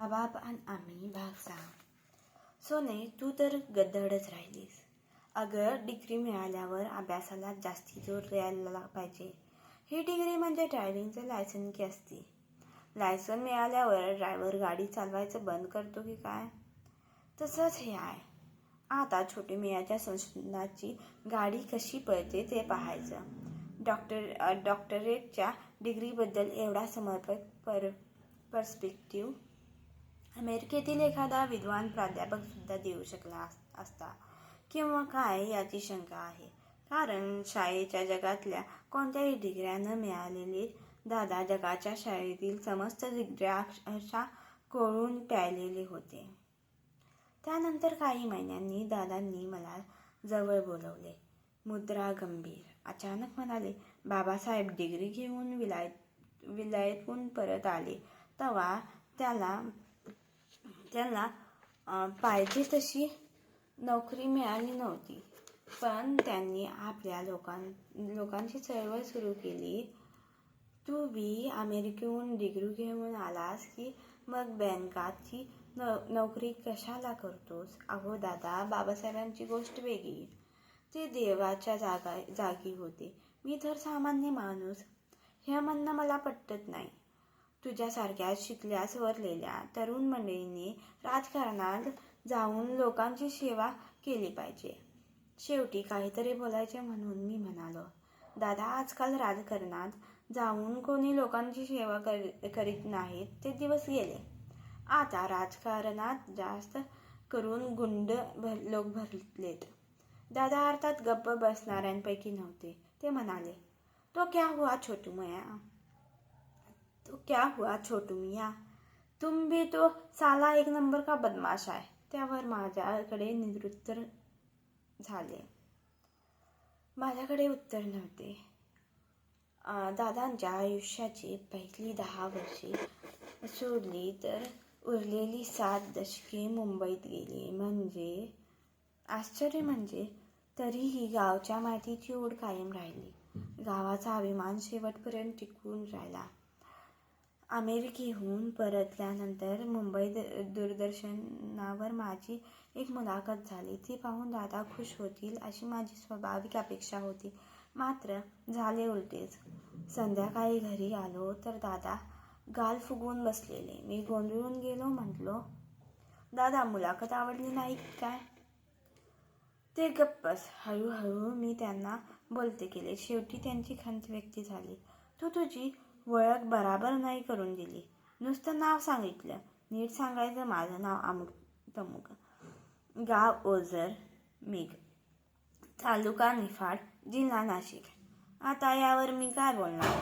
बाबा आणि आम्ही भाग 6. सोने, तू तर गद्धडच राहिलीस. अगं, डिग्री मिळाल्यावर अभ्यासाला जास्ती जोर द्यायला पाहिजे. ही डिग्री म्हणजे ड्रायव्हिंगचं लायसन्स असते. लायसन मिळाल्यावर ड्रायव्हर गाडी चालवायचं बंद करतो की काय? तसंच हे आहे. आता छोटी मियाच्या संशोधनाची गाडी कशी पळते ते पाहायचं. डॉक्टरेटच्या डिग्रीबद्दल एवढा समर्पक पर्स्पेक्टिव्ह अमेरिकेतील एखादा विद्वान प्राध्यापकसुद्धा देऊ शकला असता किंवा काय याची शंका आहे. कारण शाळेच्या जगातल्या कोणत्याही डिग्र्या न मिळालेले दादा जगाच्या शाळेतील समस्त डिग्र्या अक्षरशः कोळून प्यायलेले होते. त्यानंतर काही महिन्यांनी दादांनी मला जवळ बोलवले. मुद्रा गंभीर. अचानक म्हणाले, बाबासाहेब डिग्री घेऊन विलायतहून परत आले तेव्हा त्यांना पाहिजे तशी नोकरी मिळाली नव्हती. पण त्यांनी आपल्या लोकांची चळवळ सुरू केली. तू बी अमेरिकेहून डिग्री घेऊन आलास की मग बँकाची नोकरी कशाला करतोस? अहो दादा, बाबासाहेबांची गोष्ट वेगळी. ते देवाच्या जागी होते. मी तर सामान्य माणूस. हे म्हणणं मला पटत नाही. तुझ्यासारख्या शिकल्या सवरलेल्या तरुण मंडळींनी राजकारणात जाऊन लोकांची सेवा केली पाहिजे. शेवटी काहीतरी बोलायचे म्हणून मी म्हणालो, दादा, आजकाल राजकारणात जाऊन कोणी लोकांची सेवा करीत नाहीत ते दिवस गेले. आता राजकारणात जास्त करून गुंड लोक भरलेत. दादा अर्थात गप्प बसणाऱ्यांपैकी नव्हते. ते म्हणाले, तो क्या हुआ छोटू मियाँ? तुम भी तो साला एक नंबर का बदमाश आहे. त्यावर माझ्याकडे निरुत्तर झाले. माझ्याकडे उत्तर नव्हते. दादांच्या आयुष्याची पहिली 10 वर्षे सोडली तर उरलेली 7 दशके मुंबईत गेली. आश्चर्य म्हणजे तरीही गावच्या मातीची ओढ कायम राहिली. गावाचा अभिमान शेवटपर्यंत टिकून राहिला. अमेरिकेहून परतल्यानंतर मुंबई दूरदर्शनावर माझी एक मुलाखत झाली. ती पाहून दादा खुश होतील अशी माझी स्वाभाविक अपेक्षा होती. मात्र झाले उलटेच. संध्याकाळी घरी आलो तर दादा गाल फुगवून बसलेले. मी गोंधळून गेलो. म्हटलो, दादा, मुलाखत आवडली नाही काय? ते गप्पच. हळूहळू मी त्यांना बोलते गेले. शेवटी त्यांची खंत व्यक्त झाली. तू तुझी ओळख बराबर नाही करून दिली. नुसतं नाव सांगितलं. नीट सांगायचं, माझं नाव अमुक तमुक, गाव ओझर मिग, तालुका निफाड, जिल्हा नाशिक. आता यावर मी काय बोलणार?